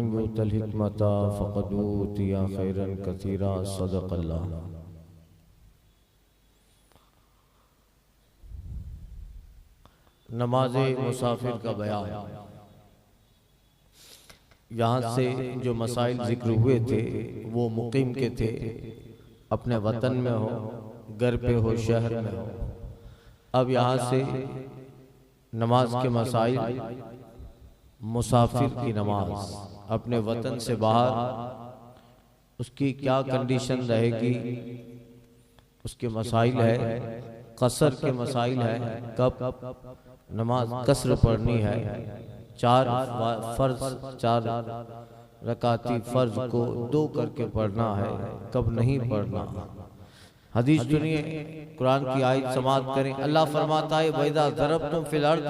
मन यूतल हिकमता फ़क़द ऊतिया खैरन कसीरा। सदक़ल्लाह। नमाज मुसाफिर का बयान। यहाँ से जो मसाइल जिक्र हुए थे वो मुकीम के थे, अपने वतन में हो, घर पे हो, शहर में हो। अब यहाँ से नमाज के मसाइल, मुसाफिर की नमाज, अपने वतन से बाहर उसकी क्या कंडीशन रहेगी, उसके मसाइल है। कसर के मसाइल है, कब नमाज कसर पढ़नी है, चार रकाती फर्ज को 2 करके पढ़ना है, कब नहीं पढ़ना। हदीस सुनिए, कुरान की आयत समाअत करें। अल्लाह फरमाता है वइज़ा ज़रबतुम फिल अर्द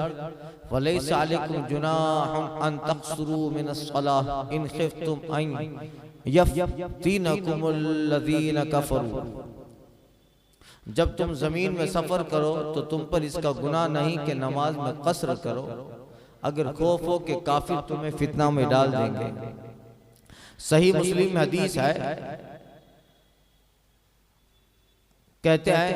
फलैसा अलैकुम जुनाहुन अन तक़सुरू मिनस्सलाह इन खिफ्तुम अन यफ्तीनकुमुल लज़ीना कफ़रू। जब तुम जमीन में सफर करो तो तुम पर इसका गुनाह नहीं कि नमाज में कसर करो, अगर खौफ हो कि काफिर तुम्हें फितना में डाल देंगे। सही मुस्लिम हदीस है, कहते हैं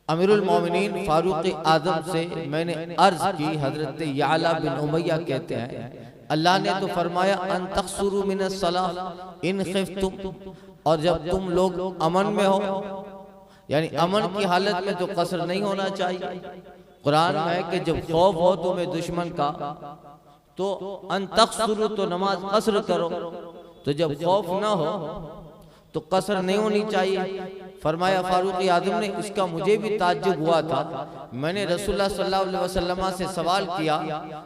अमीरुल मोमिनीन फारूक आजम से मैंने अर्ज की, हजरत याला बिन उमैया कहते हैं अल्लाह ने तो फरमाया अन तक़सुरू मिनस्सलाह इन खिफ्तुम, और जब तुम लोग अमन में हो, यानी अमन की हालत में तो कसर नहीं होना चाहिए। कुरान में है कि जब खौफ हो तुम्हें दुश्मन का तो अन तक़सुरू, तो नमाज कसर करो। तो जब खौफ ना हो तो कसर नहीं होनी चाहिए। फरमाया फारूक आजम ने, इसका मुझे भी ताज्जुब हुआ था। मैंने रसूलुल्लाह सल्लल्लाहु अलैहि वसल्लम से सवाल किया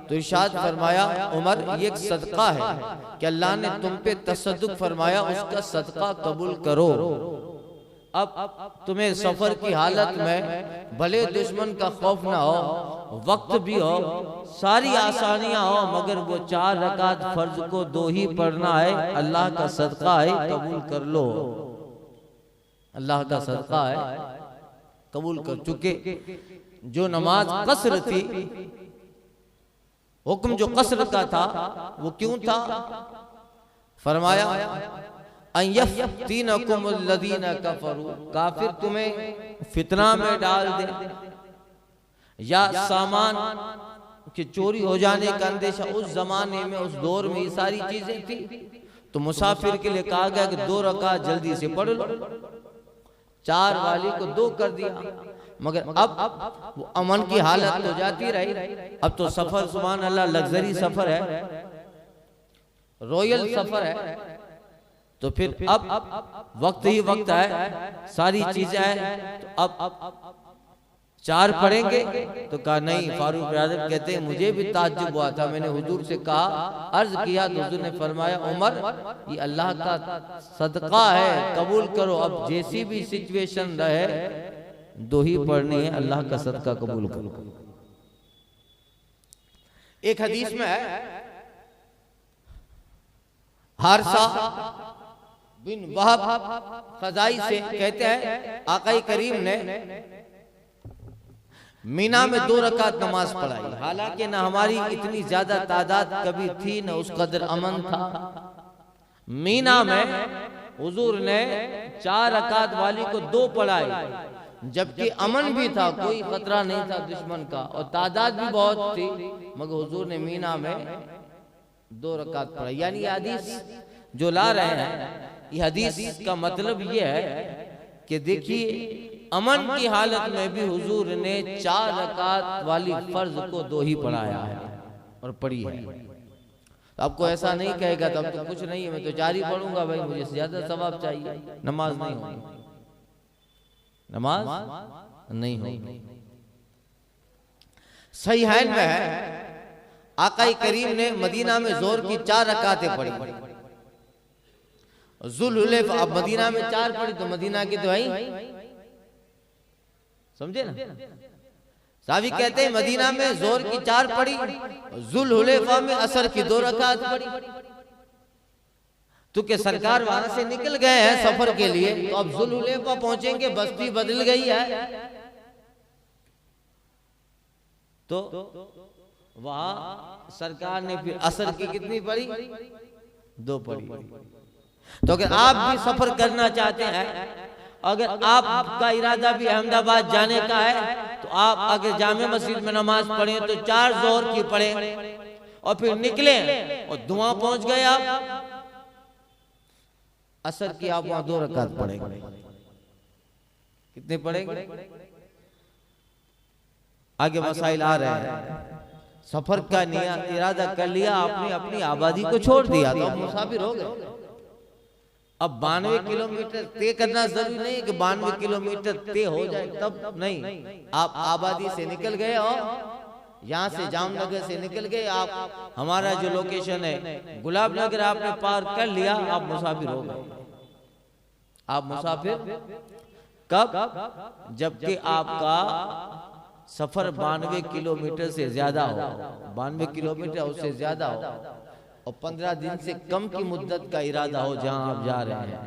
तो इरशाद फरमाया उमर, ये एक सदका है कि अल्लाह ने तुम पे तसद्दुक फरमाया, उसका सदका कबूल करो। अब तुम्हें सफर की हालत में भले दुश्मन का खौफ ना हो, वक्त भी हो, सारी आसानियां हो, मगर वो 4 रकात फर्ज को 2 ही पढ़ना है, अल्लाह का सदका है, कबूल कर लो। अल्लाह का सदका है, कबूल कर चुके। जो नमाज कसर थी, हुक्म जो कसर का था वो क्यों था? फरमाया अयफ्तीनकुमुल्लज़ीना कफ़रू, काफिर तुम्हें फितना में डाल दे, या सामान की चोरी हो जाने का अंदेशा। उस जमाने में, उस दौर में ये सारी चीजें थी। तो मुसाफिर के लिए कहा गया कि 2 रकात जल्दी से पढ़ लो, 4 वाली को 2 कर दिया। मगर अब वो अमन की हालत हो जाती रही। अब तो सफर सुभान अल्लाह लग्जरी सफर है, रॉयल सफर है, तो फिर अब वक्त ही वक्त है, सारी चीजें हैं, तो अब 4 पढ़ेंगे। तो कहा नहीं। फारूक आज़म कहते हैं मुझे भी ताज्जुब हुआ था, मैंने हुजूर से कहा, अर्ज किया तो हुजूर ने फरमाया उमर, ये अल्लाह का सदका है, कबूल करो। अब जैसी भी सिचुएशन रहे 2 ही पढ़नी है, अल्लाह का सदका कबूल करो। एक हदीस में है, हारसा बिन वहब खज़ाई से कहते हैं आक़ाई करीम ने मीना में 2 रकात नमाज पढ़ाई। हालांकि ना हमारी इतनी ज्यादा तादाद कभी थी, ना उस कदर अमन था। मीना में हुजूर ने 4 रकात वाली को 2 पढ़ाई, जबकि अमन भी था, कोई खतरा नहीं था दुश्मन का, और तादाद भी बहुत थी, मगर हुजूर ने मीना में 2 रकात पढ़ाई। यानी ये हदीस जो ला रहे हैं, ये हदीस का मतलब ये है कि देखिए अमन की हालत में भी हुजूर ने 4 रकात वाली फर्ज को 2 ही पढ़ाया है और पढ़ी है। तो आपको ऐसा नहीं कहेगा तो अब तो कुछ नहीं है, मैं तो 4 ही पढ़ूंगा भाई, मुझे ज्यादा सवाब चाहिए। नमाज नहीं होगी, नमाज नहीं होगी। सही है में है, आक़ाई करीम ने मदीना में जोर की 4 रकातें पढ़ी। जुल्हुलैफा, अब मदीना में 4 पढ़ी तो मदीना की तो है, समझे ना। सावी कहते हैं मदीना में जोर की 4 पढ़ी, जुल्हुलैफा में असर की 2 रकात पढ़ी। तो के सरकार वहां से निकल गए हैं सफर के लिए, तो अब जुल्हुलैफा पहुंचेंगे, बस्ती बदल गई है, तो वहां सरकार ने फिर असर की कितनी पड़ी? 2 पड़ी। तो अगर आप भी सफर करना चाहते हैं, अगर आपका इरादा भी अहमदाबाद जाने का है, तो आप अगर जामे मस्जिद में नमाज पढ़े तो 4 जोहर की पढ़े और फिर निकले और धुआं पहुंच गए, आप असर की आप वहां 2 रकात पढ़ेंगे। कितने पढ़ेंगे? आगे मसाइल आ रहे हैं। सफर का इरादा कर लिया आपने, अपनी आबादी को छोड़ दिया तो आप मुसाफिर हो गए। अब 92 किलोमीटर तय करना जरूरी नहीं कि 92 किलोमीटर तय हो जाए, तब नहीं। आप आबादी से निकल गए और यहाँ से जामनगर से निकल गए, आप हमारा जो लोकेशन है गुलाब नगर आपने पार कर लिया, आप मुसाफिर हो गए। आप मुसाफिर कब? जबकि आपका सफर 92 किलोमीटर से ज्यादा हो, 92 किलोमीटर उससे ज्यादा हो और 15 दिन से कम की मुद्दत का इरादा हो जहां आप जा रहे हैं।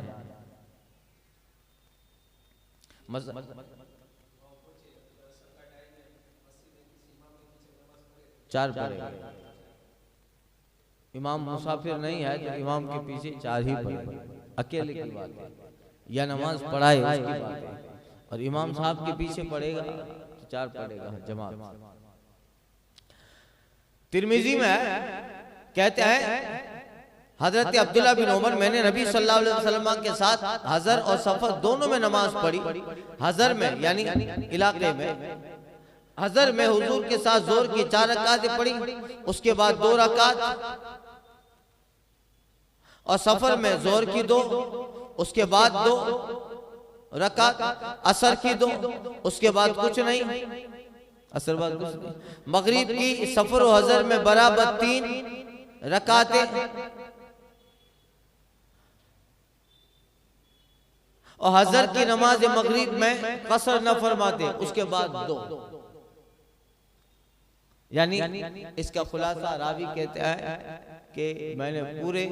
4 पढ़ेगा। इमाम मुसाफिर नहीं है तो इमाम के पीछे 4 ही पढ़े, अकेले की बात है, या नमाज पढ़ाए उसकी बात है। और इमाम साहब के पीछे पढ़ेगा तो 4 पढ़ेगा जमात। तिरमिजी में कहते हैं हजरत अब्दुल्ला बिन उमर, मैंने नबी सल्लल्लाहु अलैहि वसल्लम के साथ हजर और सफर दोनों में नमाज पढ़ी। हजर में यानी इलाके में, हजर में हुजूर के साथ जोर की 4 रकातें पढ़ी, उसके बाद 2 रकात, और सफर में जोर की 2, उसके बाद 2 रकात, असर की 2, उसके बाद कुछ नहीं, असर बाद कुछ नहीं। मगरिब की सफर और हजर में बराबर 3 रकातें, और हजर की नमाज मगरिब में कसर न फरमाते, उसके बाद 2। यानी इसका खुलासा रावी कहते हैं कि मैंने पूरे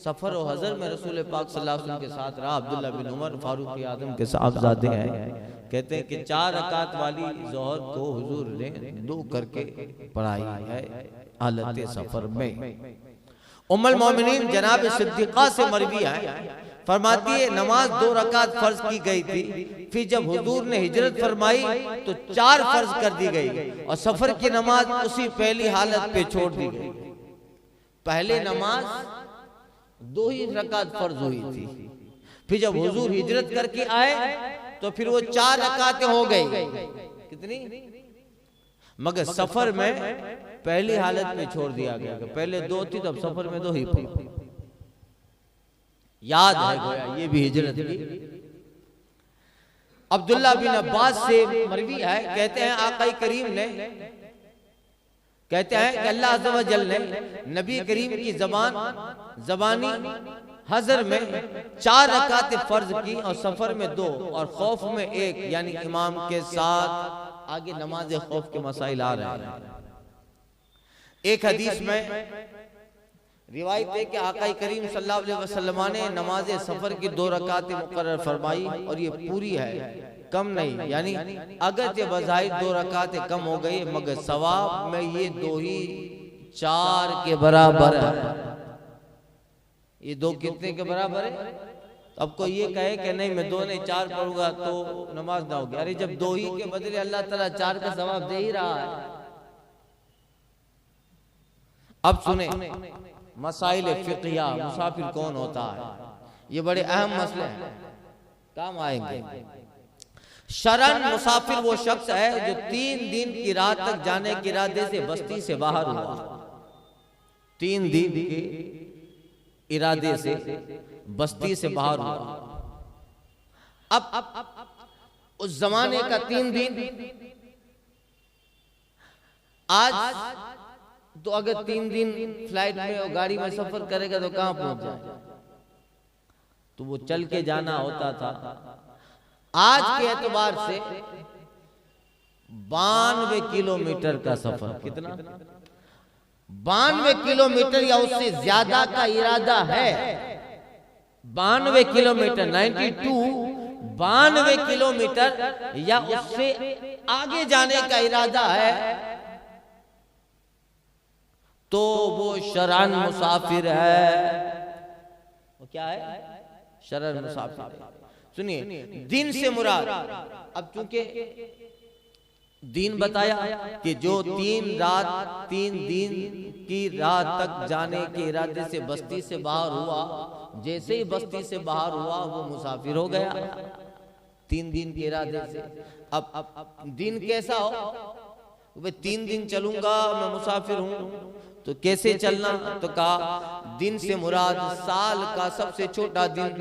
सफर और हजर में रसूल पाक सल्लल्लाहु अलैहि वसल्लम के साथ रहा। अब्दुल्ला बिन उमर फारूक आदम के साहबजादे हैं, कहते हैं कि 4 रकात वाली जोहर को हुजूर ने 2 करके पढ़ाई है हालत सफर में। उम्मुल मोमिनीन जनाब सिद्दीक़ा से मरवी है, फरमाती है नमाज 2 रकात फर्ज की गई थी, फिर जब हुजूर ने हिजरत फरमाई तो 4 फर्ज कर दी गई और सफर की नमाज उसी पहली हालत पे छोड़ दी गई। पहले नमाज 2 ही रकात फर्ज हुई थी, फिर जब हुजूर हिजरत करके आए तो फिर वो 4 रकातें हो गई। कितनी? मगर सफर में पहली हालत में छोड़ दिया गया, पहले 2 थी तब सफर में 2 ही पढ़ी। याद है गोया ये भी हिजरत की। अब्दुल्ला बिन अब्बास से मरवी है, कहते हैं आका करीम ने, कहते हैं कि अल्लाह अज़्ज़ व जल ने नबी करीम की जबानी हजर में 4 रकातें फर्ज की और सफर में 2 और खौफ में 1, यानी इमाम के साथ। आगे नमाज खौफ के मसाइल आ रहे हैं। एक हदीस में रिवायत है कि आका करीम सल्लल्लाहु अलैहि वसल्लम ने नमाज सफर की 2 रकातें मुकर्रर फरमाई और ये पूरी है, कम नहीं। यानी अगर ये बज़ाहिर 2 रकातें कम हो गई, मगर सवाब में ये 2 ही 4 के बराबर है। ये 2 कितने के बराबर है? अब कोई ये कहे कि नहीं मैं 2 नहीं 4 पढ़ूंगा तो नमाज ना होगी। अरे जब 2 ही के बदले अल्लाह ताला 4 का सवाब दे ही रहा है। अब सुने मसाइल फिक़हिया, मुसाफिर कौन होता है, ये बड़े अहम मसले हैं, काम आएंगे। शरन मुसाफिर वो शख्स है जो 3 दिन की रात तक जाने के इरादे से बस्ती से बाहर हुआ। 3 दिन के इरादे से बस्ती से बाहर हुआ। अब उस जमाने का 3 दिन, आज तो अगर 3 दिन फ्लाइट में और गाड़ी में सफर करेगा तो कहां पहुंच जाए? तो वो चल के जाना होता था। आज के एतबार से 92 किलोमीटर का सफर, कितना? 92 किलोमीटर या उससे ज्यादा का इरादा है। 92 किलोमीटर 92 किलोमीटर या उससे आगे जाने का इरादा है तो वो शरअन मुसाफिर है। वो क्या है? शरअन मुसाफिर है। सुनिए, दिन से मुराद, अब चूंकि दिन बताया कि जो 3 दिन की रात तक जाने के इरादे से बस्ती से बाहर हुआ, जैसे ही बस्ती से बाहर हुआ वो मुसाफिर हो गया 3 दिन के इरादे से। अब दिन कैसा हो? भाई 3 दिन चलूंगा, मैं मुसाफिर हूं, तो कैसे चलना? तो कहा दिन से मुराद साल का सबसे छोटा दिन,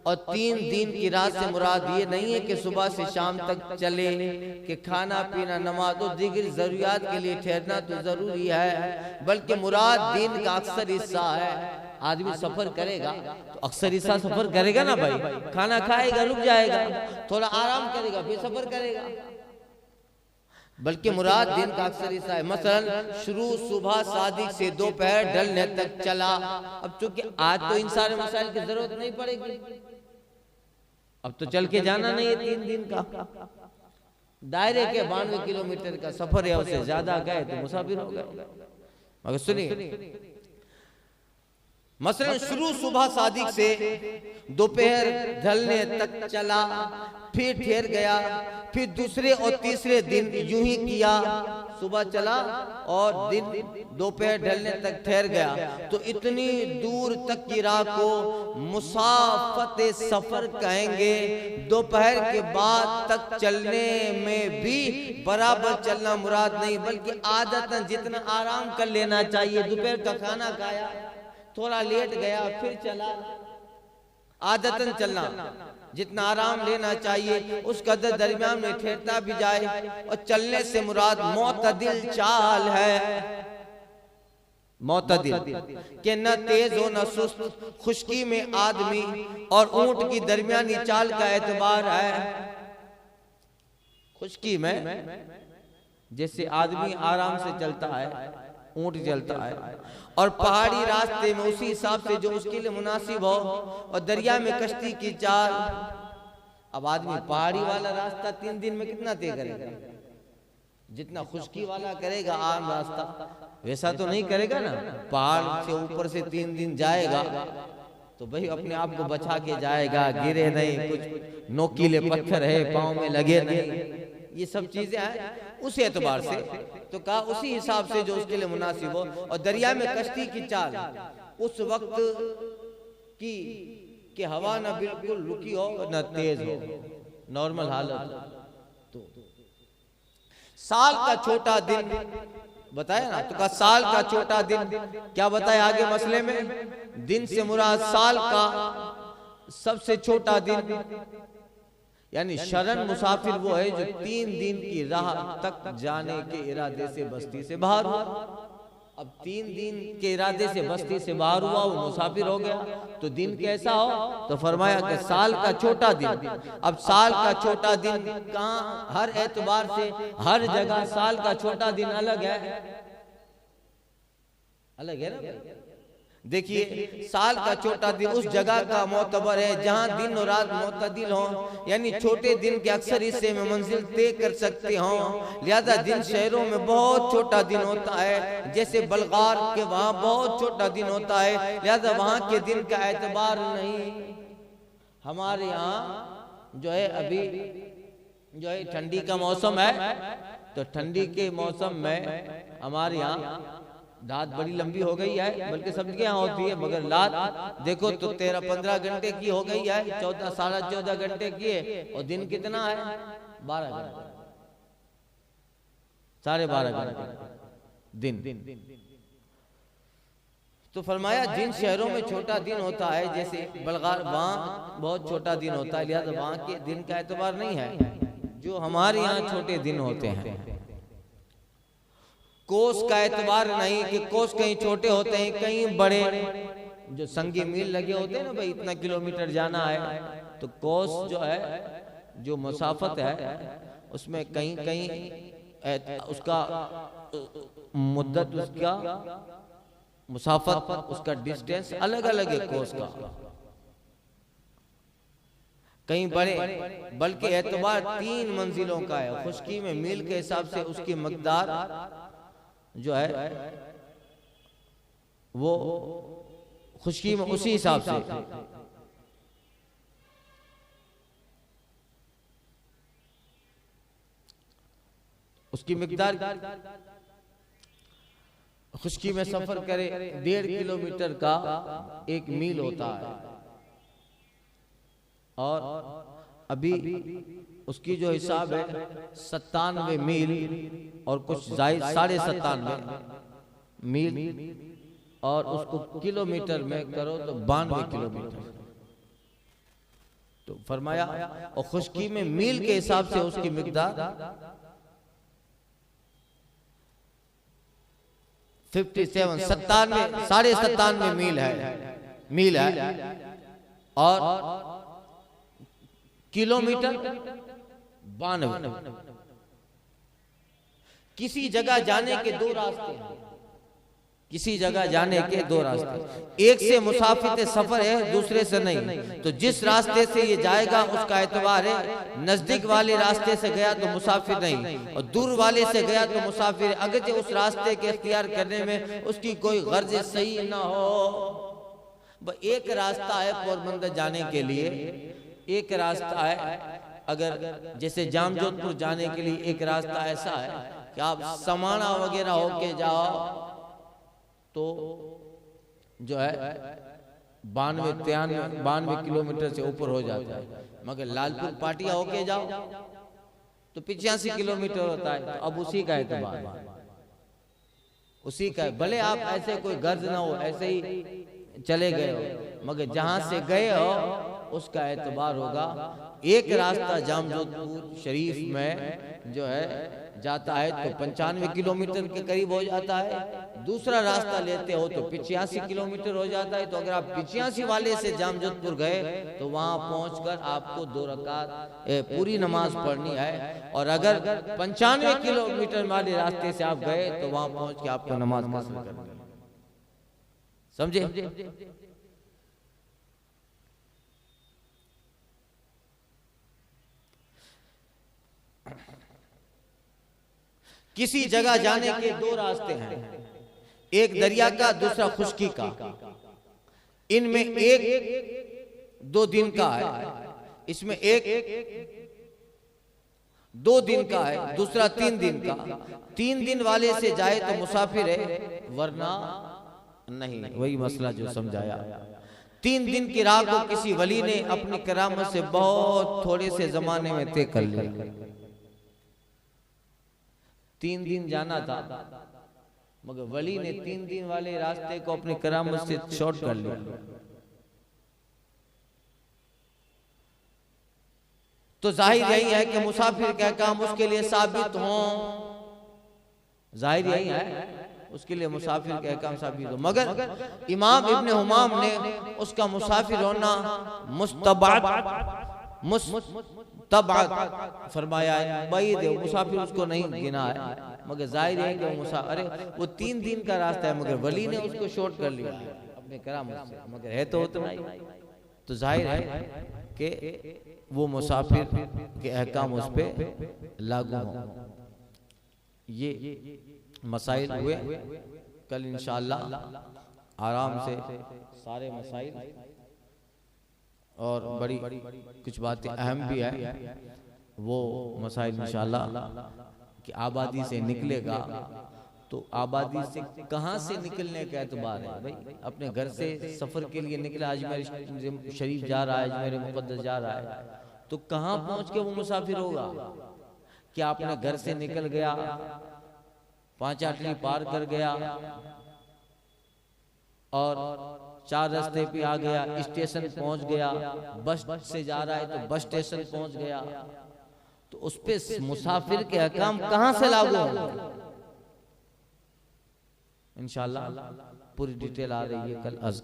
और 3 दिन की रात से मुराद ये नहीं है कि सुबह से शाम तक चले, कि खाना पीना नमाज और दीगर जरूरियात के लिए ठहरना तो जरूरी है, बल्कि मुराद दिन का अक्सर हिस्सा है। आदमी सफर करेगा तो अक्सर हिस्सा सफर करेगा ना भाई, खाना खाएगा, रुक जाएगा, थोड़ा आराम करेगा, फिर सफर करेगा, बल्कि मुराद दिन का अक्सर हिस्सा है। मसलन शुरू सुबह सादिक से दोपहर ढलने तक चला। अब चूंकि आज तो इन सारे मसाइल की जरूरत नहीं पड़ेगी, अब तो चल के जाना नहीं है 3 दिन का, दायरे के 92 किलोमीटर का सफर है, उससे ज्यादा गए तो मुसाफिर हो गए। मगर सुनिए, मसलन शुरू सुबह सादिक से दोपहर ढलने तक चला, फिर ठहर गया, फिर दूसरे और तीसरे दिन यूं ही किया, सुबह चला और दिन दोपहर ढलने तक ठहर गया, तो इतनी दूर तक की राह को मुसाफत सफर कहेंगे। दोपहर के बाद तक चलने में भी बराबर चलना मुराद नहीं, बल्कि आदतन जितना आराम कर लेना चाहिए। दोपहर का खाना खाया, थोड़ा लेट गया, फिर चला, आदतन चलना, जितना आराम लेना चाहिए उस कदर दरमियान में ठहरता भी जाए। और चलने से मुराद मोतदिल चाल है, मोतदिल कि न तेज हो न सुस्त, खुश्की में आदमी और ऊंट की दरमियानी चाल का एतबार है। खुश्की में जैसे आदमी आराम से चलता है, ऊंट चलता है, और पहाड़ी रास्ते में उसी हिसाब से जो उसके लिए मुनासिब हो, और दरिया में कश्ती की चाल। अब आदमी पहाड़ी वाला रास्ता 3 दिन में कितना तय करेगा? जितना खुश्की वाला करेगा आम रास्ता, वैसा तो नहीं करेगा ना। पहाड़ से ऊपर से 3 दिन जाएगा तो भाई अपने आप को बचा के जाएगा, गिरे नहीं, कुछ नोकीले पत्थर है पाँव में लगे नहीं, ये सब चीजें हैं उस एतबार से। तो कहा उसी हिसाब से जो उसके लिए मुनासिब हो। और दरिया में कश्ती की चाल उस वक्त की कि हवा न बिल्कुल रुकी हो न तेज हो, नॉर्मल हालत। तो साल का छोटा दिन बताया ना, तो कहा साल का छोटा दिन। क्या बताया आगे मसले में? दिन से मुराद साल का सबसे छोटा दिन, यानी शरन मुसाफिर वो है जो 3 दिन की राह तक जाने के इरादे से बस्ती से बाहर हुआ। अब 3 दिन के इरादे से बस्ती से बाहर हुआ, वो मुसाफिर हो गया, तो दिन कैसा हो? तो फरमाया कि साल का छोटा दिन। अब साल का छोटा दिन कहाँ? हर एतबार से हर जगह साल का छोटा दिन अलग है, अलग है ना। देखिए, साल का छोटा दिन उस जगह का मोतबर है जहां दिन और रात मोतदिल हो, यानी छोटे दिन के अक्सर हिस्से में मंजिल तय कर सकते हों। लिहाजा दिन शहरों में बहुत छोटा दिन होता है, जैसे बलगार के वहां बहुत छोटा दिन होता है, लिहाजा वहां के दिन का एतबार नहीं। हमारे यहाँ जो है अभी जो है ठंडी का मौसम है, तो ठंडी के मौसम में हमारे यहाँ रात बड़ी लंबी हो गई है, बल्कि सबके यहाँ होती है, मगर रात देखो तो 13-15 घंटे की हो गई है, 14 साढ़े 14 घंटे की है, और दिन कितना है? 12 घंटे, 12.5 घंटे दिन। तो फरमाया जिन शहरों में छोटा दिन होता है, जैसे बलगार, वहाँ बहुत छोटा दिन होता है, लिहाजा वहाँ के दिन का एतबार नहीं है जो हमारे यहाँ छोटे दिन होते हैं। कोस का एतबार नहीं कि कोस कहीं छोटे होते हैं कहीं बड़े, जो संगी मील लगे होते हैं ना भाई, इतना किलोमीटर जाना है, तो कोस जो है जो मुसाफत है उसमें कहीं कहीं उसका मुद्दत, उसका मुसाफत, उसका डिस्टेंस अलग अलग है कोस का, कहीं बड़े, बल्कि एतबार 3 मंजिलों का है। खुश्की में मील के हिसाब से उसकी मकदार जो है वो खुश्की में उसी हिसाब से उसकी मिकदार, खुश्की में सफर करे 1.5 किलोमीटर का 1 मील होता है, और अभी उसकी जो हिसाब है 97 मील और कुछ जायद 97.5 मील, और उसको किलोमीटर में करो तो 92 किलोमीटर। तो फरमाया, और खुश्की में मील के हिसाब से उसकी मिकदार 57 97 मील है, और किलोमीटर 92। किसी जगह जाने के 2 रास्ते हैं, किसी जगह जाने के 2 रास्ते, एक से मुसाफिर सफर है, दूसरे से नहीं। तो जिस रास्ते से ये जाएगा उसका एतबार है, नजदीक वाले रास्ते से गया तो मुसाफिर नहीं, और दूर वाले से गया तो मुसाफिर। अगर उस रास्ते के इख्तियार करने में उसकी कोई गर्ज सही ना हो। एक रास्ता है पोरबंदर जाने के लिए, एक रास्ता है, अगर जैसे जाम जोधपुर जाने के लिए एक रास्ता ऐसा है कि आप समाना वगैरह होके जाओ तो जो है 92 किलोमीटर से ऊपर हो जाता है, मगर लालपुर पाटिया होके जाओ तो 85 किलोमीटर होता है। तो अब उसी का एतबार, उसी का, भले आप ऐसे कोई गर्ज ना हो, ऐसे ही चले गए हो, मगर जहां से गए हो उसका एतबार होगा। एक रास्ता जाम जोधपुर शरीफ में जो है जाता है तो 95 किलोमीटर के करीब हो जाता है, दूसरा रास्ता लेते हो तो 85 किलोमीटर हो जाता है। तो अगर आप 85 वाले से जाम जोधपुर गए तो वहां पहुंचकर आपको 2 रकात पूरी नमाज पढ़नी है, और अगर 95 किलोमीटर वाले रास्ते से आप गए तो वहां पहुंच के आपको नमाज कसर करनी है। समझे? किसी जगह जाने के 2 रास्ते हैं, एक दरिया का, दूसरा खुश्की का। इनमें एक 2 दिन का है, इसमें एक 2 दिन का है, दूसरा 3 दिन का। 3 दिन वाले से जाए तो मुसाफिर है, वरना नहीं। वही मसला जो समझाया। 3 दिन की राह को किसी वली ने अपनी करामत से बहुत थोड़े से जमाने में तय कर लिया। 3 दिन जाना था, मगर वली ने 3 दिन वाले रास्ते को अपनी करामत से शॉर्ट कर लिया। तो जाहिर यही है कि मुसाफिर का काम उसके लिए साबित हो, जाहिर यही है उसके लिए मुसाफिर का काम साबित हो। मगर इमाम इब्ने हुमाम ने उसका मुसाफिर होना मुस्तबाद फरमाया है, बैद है, मुसाफिर उसको नहीं गिना है। मगर जाहिर है कि मुसाफिर, अरे वो 3 दिन का रास्ता है, मगर वली ने उसको शॉर्ट कर लिया अपने करामत से, मगर है तो उतना ही। तो जाहिर है कि वो मुसाफिर के अहकाम उस पे लागू हों। ये मसाइल हुए, कल इंशाअल्लाह आराम से सारे मसाइल और बड़ी कुछ बातें अहम भी है वो मसाइल इंशाअल्लाह कि आबादी से निकलेगा। तो आबादी से कहाँ से निकलने का एतबार है भाई, अपने घर से सफर के लिए निकला, अजमेर शरीफ जा रहा है, अजमेर मुक़द्दस जा रहा है, तो कहाँ पहुंच के वो मुसाफिर होगा? क्या अपने घर से निकल गया, 5 आटली पार कर गया और 4 रास्ते पे आ गया, स्टेशन पहुंच गया, बस से जा रहा है तो बस स्टेशन पहुंच गया, तो उस पे मुसाफिर के अहकाम कहां से लागू होंगे? इंशाअल्लाह पूरी डिटेल आ रही है कल।